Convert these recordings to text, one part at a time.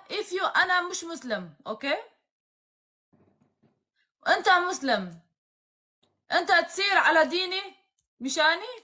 if you أنا مش مسلم، okay? أنت مسلم، أنت تصير على ديني مشاني؟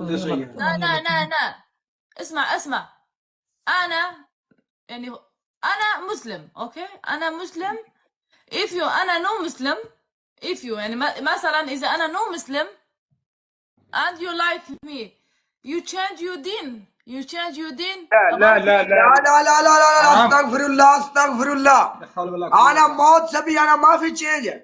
لا اسمع أنا يعني أنا مسلم، أوكي؟ أنا مسلم. if you أنا no مسلم، if you يعني مثلا إذا أنا no Muslim and you like me you change your دين لا لا لا لا لا لا لا لا استغفر الله استغفر الله انا موت سبي انا ما في تشينج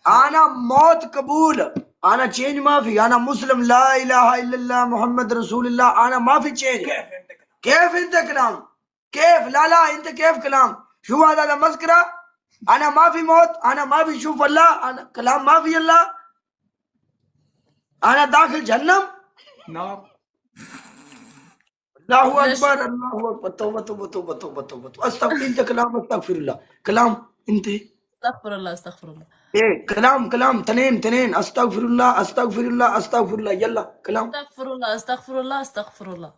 انا موت قبول انا تشينج ما في انا مسلم لا اله الا الله محمد رسول الله انا ما في تشينج كيف انت كلام كيف لا انت كيف كلام شو هذا مسكره انا ما في موت انا ما في شوف الله انا كلام ما في الله انا داخل جهنم نعم الله اكبر الله اكبر توبه توبه توبه توبه توبه استغفر انت كلام استغفر الله كلام انت استغفر الله ايه كلام تنين استغفر الله استغفر الله استغفر الله يلا كلام استغفر الله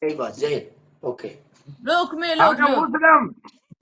اي بس زين اوكي لوك مي انا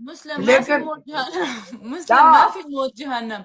مسلم ما في موت جهنم مسلم ما في موت جهنم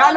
all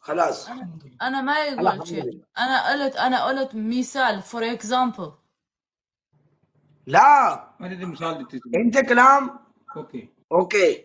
خلاص انا ما يقول شيء انا قلت مثال for example لا مثال انت كلام اوكي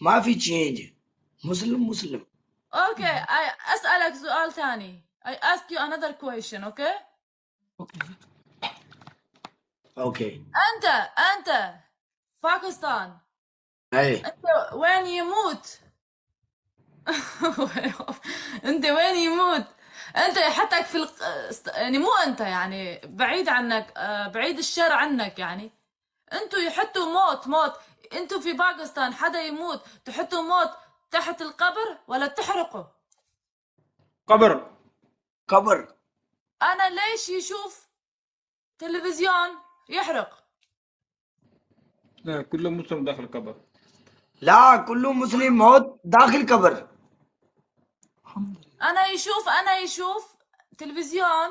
ما في change مسلم اوكي اسالك سؤال ثاني I ask you another question okay انت باكستان اي انت وين يموت انت وين يموت انت يحطك في يعني مو انت يعني بعيد عنك بعيد الشر عنك يعني انتوا يحطوا موت انتوا في باكستان حدا يموت تحطوا موت تحت القبر ولا تحرقوا قبر انا ليش يشوف تلفزيون يحرق لا كل مسلم داخل القبر لا كل مسلم موت داخل قبر انا يشوف تلفزيون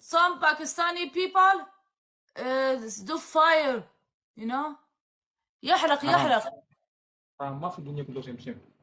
some Pakistani people do fire you know يحرق ما في الدنيا كله سيم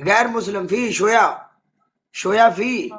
غير مسلم في شوية في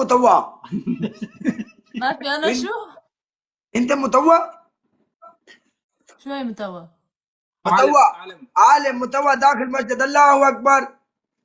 متوا ما في انا شو انت متوا شوي متوا عالم متوا داخل مسجد الله اكبر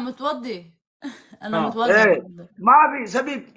متوضي انا متوضي ما في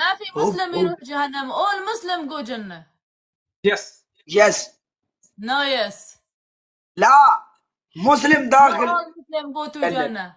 ما في مسلم يروح جهنم all Muslim go جنة yes no yes لا مسلم داخل all Muslim go to جنة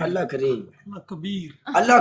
الله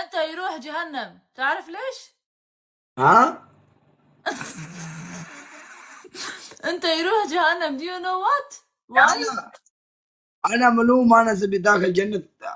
انت يروح جهنم تعرف ليش ها انت يروح جهنم. Do you know what? Why? انا ملوم، انا سبي داخل جنة.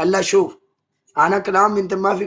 الله شوف، انا كلام انت ما في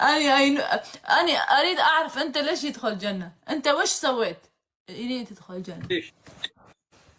اني اريد اعرف انت ليش يدخل جنة. انت وش سويت يريد تدخل جنة؟ ليش؟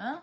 ها؟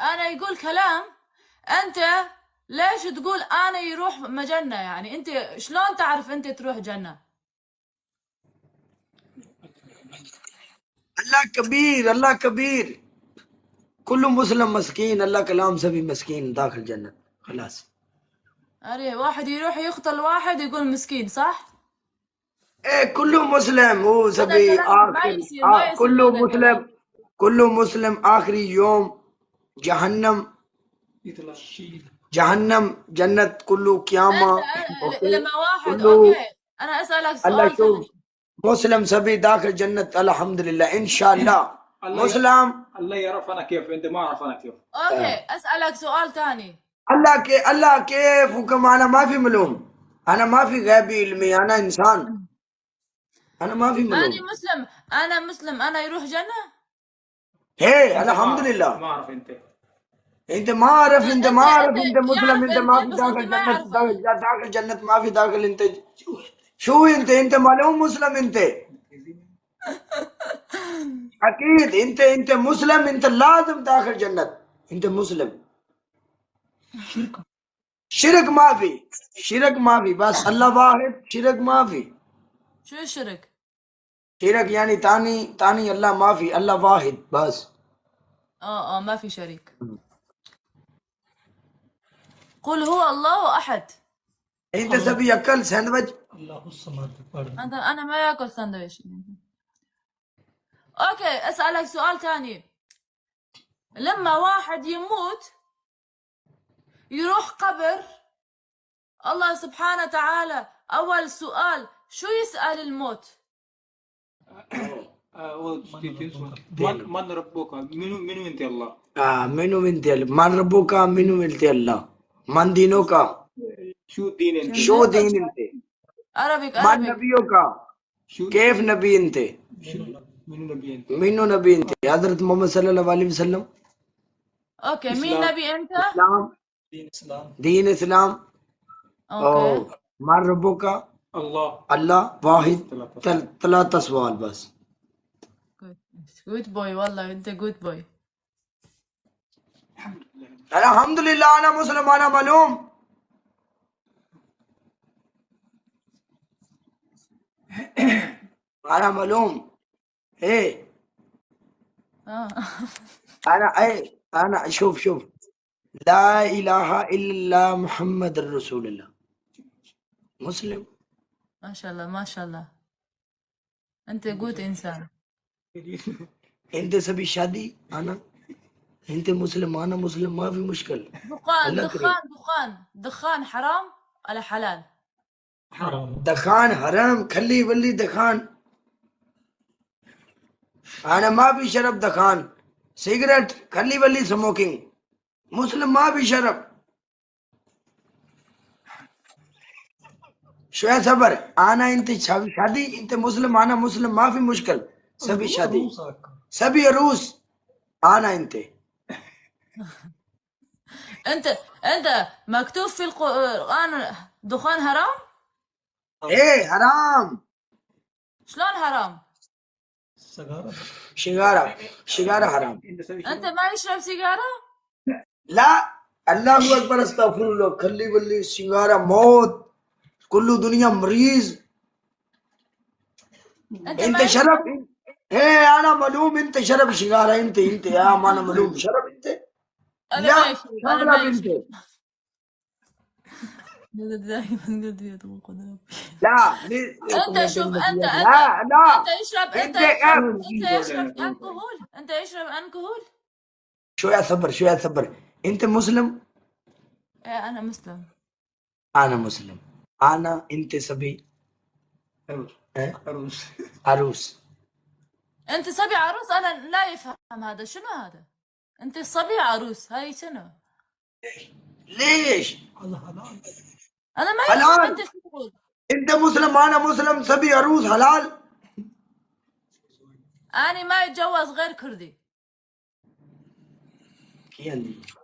انا يقول كلام، انت ليش تقول انا يروح مجنة؟ يعني انت شلون تعرف انت تروح جنة؟ الله كبير، الله كبير. كل مسلم مسكين. الله كلام سبي مسكين داخل جنة خلاص. اري واحد يروح يقتل واحد يقول مسكين، صح؟ ايه كل مسلم هو هذا سبي كلام ما اخر. يصير، ما يصير كل هذا مسلم، كلام. كل مسلم اخري يوم جهنم، يطلع جهنم جنة كله قيامة. انت اوكي لما واحد، كله. اوكي انا اسالك الله سؤال شوف، ثاني. مسلم سبي داخل جنة الحمد لله ان شاء الله. مسلم. الله يعرف انا كيف، انت ما اعرف انا كيف. اوكي اسالك سؤال ثاني. الله كيف وكم. انا ما في ملوم، انا ما في غيبي علمي، انا انسان، انا ما في ملوم. انا مسلم انا يروح جنة؟ هي الحمد لله. ما اعرف انت. انت ما عارف، انت ما عارف، انت مسلم، يعرف انت ما في انت بس انت داخل ما جنة. يعرفك. داخل جنة ما في داخل. انت شو انت معلوم مسلم انت. اكيد انت مسلم، انت لازم داخل جنة. انت مسلم. شرك ما في، شرك ما في، بس الله واحد. شرك ما في. شو الشرك؟ شرك يعني تاني الله ما في. الله واحد بس. ما في شريك. قل هو الله احد. انت سبي ياكل ساندويتش. انا ما ياكل ساندويش. اوكي اسالك سؤال ثاني. لما واحد يموت يروح قبر، الله سبحانه وتعالى اول سؤال شو يسأل الموت؟ من ربك؟ منو انت الله؟ منو انت من ربك؟ منو انت الله؟ من دينك؟ شو الدين انت؟ شو دين انت؟ عربيك من عربيك. نبيك؟ كيف نبي انت؟ منو نبي انت؟ منو نبي انت؟ حضرت محمد صلى الله عليه وسلم. اوكي مين نبي انت؟ اسلام. دين اسلام. اوكي من ربك؟ الله واحد. ثلاثة سؤال بس. جود بوي، والله انت جود بوي. الحمد لله انا مسلم، انا ملوم. انا ملوم. ايه انا شوف لا اله الا الله محمد رسول الله. مسلم. ما شاء الله ما شاء الله، انت جود انسان. انت سبي شادي انا، انت مسلم انا مسلم، ما في مشكلة. دخان حرام على حلال؟ دخان حرام. خلي ولي دخان. انا ما بشرب دخان. سيجرت خلي ولي سموكينج. مسلم ما بشرب. شوية صبر. انا انت شادي، انت مسلم انا مسلم، ما في مشكل. سبي شادي سبي عروس. انا انت مكتوب في القرآن دخان حرام؟ ايه حرام. شلون حرام؟ شجارة حرام. انت ما يشرب سيجارة؟ لا الله اكبر استغفر الله. خلي ولي سيجارة موت. كل دنيا مريض. انت شرب. ايه انا ملوم. انت شرب سيجارة. انت يا ما انا ملوم. شرب انت. لا شرب انت. لا انت شوف انت يشرب انت يشرب الكحول. انت يشرب الكحول. شوية صبر. انت مسلم. ايه انا مسلم. انا مسلم. انت سبي عروس. عروس. انت صبي عروس، انا لا يفهم هذا، شنو هذا؟ انت صبي عروس، هاي شنو؟ ليش؟ انا ما يفهم حلال. انت شو تقول. انت مسلم انا مسلم، سبي عروس حلال. انا ما يتجوز غير كردي.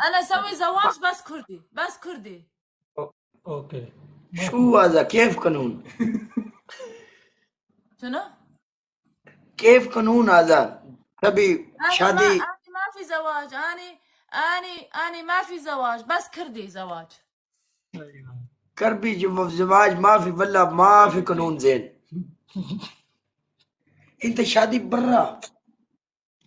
انا اسوي زواج بس كردي، بس كردي. اوكي. شو هذا؟ كيف قانون؟ شنو؟ كيف قانون هذا؟ تبي شادي؟ أنا ما في زواج، أنا ما في زواج، بس كردي زواج. كربي زواج ما في، ولا ما في قانون زين. انت شادي برا.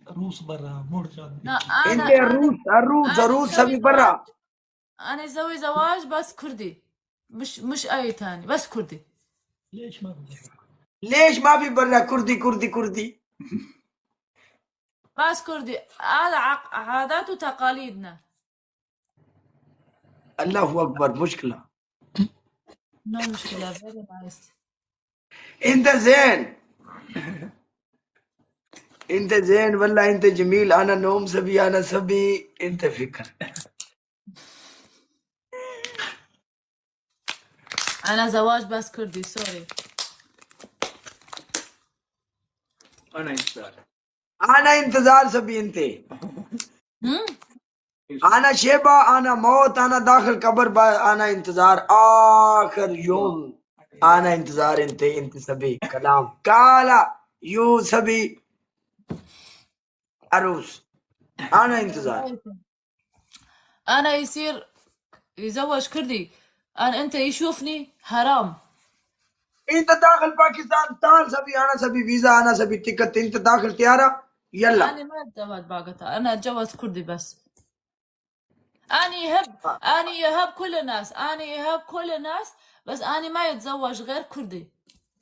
روس برا مور شادي. لا انت أنا عروس مسوي سبي زواج، برا. أنا أسوي زواج بس كردي، مش أي تاني، بس كردي. ليش ما في؟ ليش ما في برا كردي كردي كردي؟ بس كردي، هذا عادات وتقاليدنا. الله اكبر. مشكلة. نو مشكلة، very nice. انت زين، انت زين والله، انت جميل. انا نوم سبي، انا سبي، انت فكر. أنا زواج بس كردي، سوري. انا انتظار سبي انت. انا شيبة، انا موت، انا داخل قبر، انا انتظار اخر يوم. انا انتظار انت سبي كلام كالا يو سبي عروس. انا انتظار. أنا يصير يزوج كردي، أنت يشوفني حرام. انت داخل باكستان تعال سبي، انا سبي فيزا، انا سبي تيكت، انت داخل طيارة يلا. أنا ما أتزوج باقتها، أنا أتجوز كردي بس. أنا يهب كل الناس، أنا يهب كل الناس، بس أنا ما يتزوج غير كردي.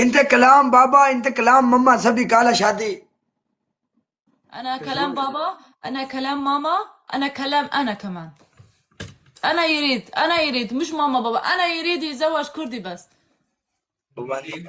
انت كلام بابا، انت كلام ماما، سبي قال شادي. أنا كلام بابا، أنا كلام ماما، أنا كلام أنا كمان. أنا يريد مش ماما بابا، أنا يريد يتزوج كردي بس. وبعدين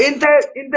انت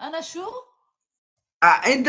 أنا شو؟ انت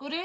كوري؟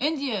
إنديا؟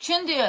شنديا؟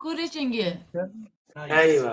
كوري چنگيا؟ ايوه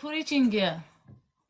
كوري چنگيا؟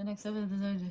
أنا كسبت زوجي.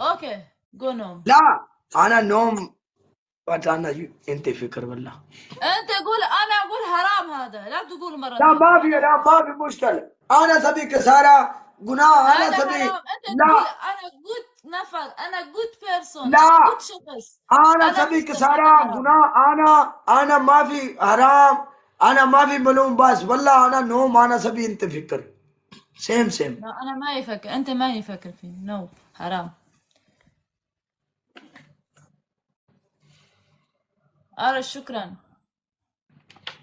أوكي جو نوم. لا انا نوم واتانا انت فكر والله. أنت قول، أنا أقول حرام هذا، لا تقول مرة لا ما في، ثانية. لا ما في مشكلة. انا سبي كسارة جناح، انا هذا سبي. حرام. أنت لا تقول أنا good نفر، أنا good person، لا أنا good شخص. انا هذا سبي مسلم، هذا كسارة حرام. جناح. انا ما في حرام، انا ما في ملوم، بس والله انا نوم، انا سبي انت فكر. سيم لا أنا ما يفكر، أنت ما يفكر فيه، نو حرام. شكرا.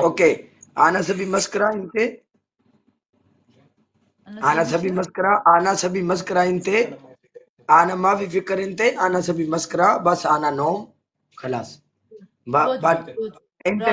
اوكي انا سبي مسكرة انت. انا سبي مسكرة، انا سبي مسكرة انت. انا ما في فكر انت، انا سبي مسكرة بس. انا نوم خلاص. بات انت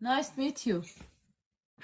Nice to meet you.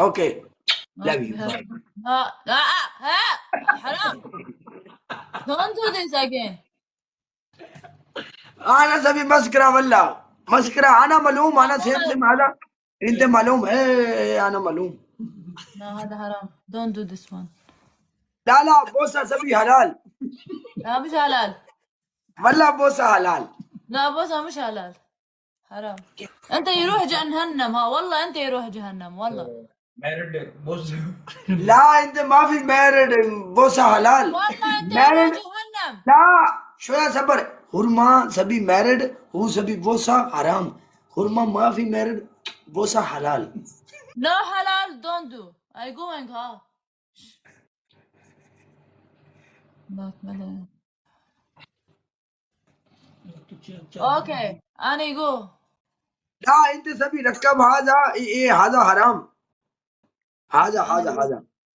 Okay. Love you. Okay. Bye. لا حرام. Don't do this again. انا سبي مسكرة والله مسكرة. انا ملوم. انا سيم هذا. انت ملوم. ايه انا ملوم. لا هذا حرام. Don't do this one. لا لا بوسة سبي حلال. لا مش حلال. والله بوسة حلال. لا بوسة مش حلال. حرام. انت يروح جهنم. ها والله انت يروح جهنم والله. مارد بوس. لا انت ما في مارد بوسة حلال. والله انت يروح مارد جهنم. لا شوية صبر. خرما سبي مارد هو سبي بوسة حرام. خرما ما في مارد بوسة حلال. No halal. Don't do. I going ها. لا مدى. اوكي انا يقول. لا انت سبي ركب هذا. ايه هذا حرام. هذا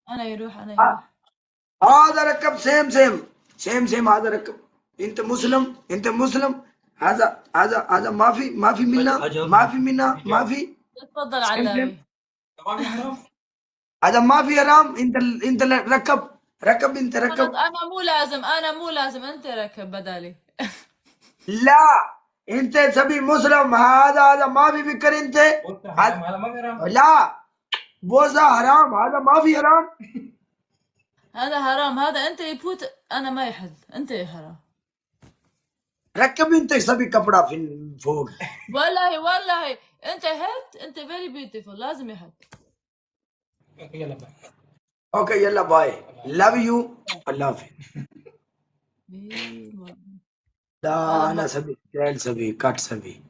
انا يروح. انا يروح. هذا ركب سيم هذا ركب. انت مسلم. هذا ما في منا. تفضل على هذا ما في حرام. انت ركب انت خلاص. ركب. انا مو لازم انت ركب بدالي. لا انت سبي مسلم. هذا ما في فكر انت. هذا ما في حرام. لا بوزة حرام. هذا ما في حرام. هذا حرام. هذا انت يفوت. انا ما يحل. انت يا حرام. ركب انت سبي كپڑا في فوق. والله انت هت. انت very beautiful. لازم يحل. يلا باي. اوكي يلا باي. love you. الله حافظ. لا انا سبي كات سبي.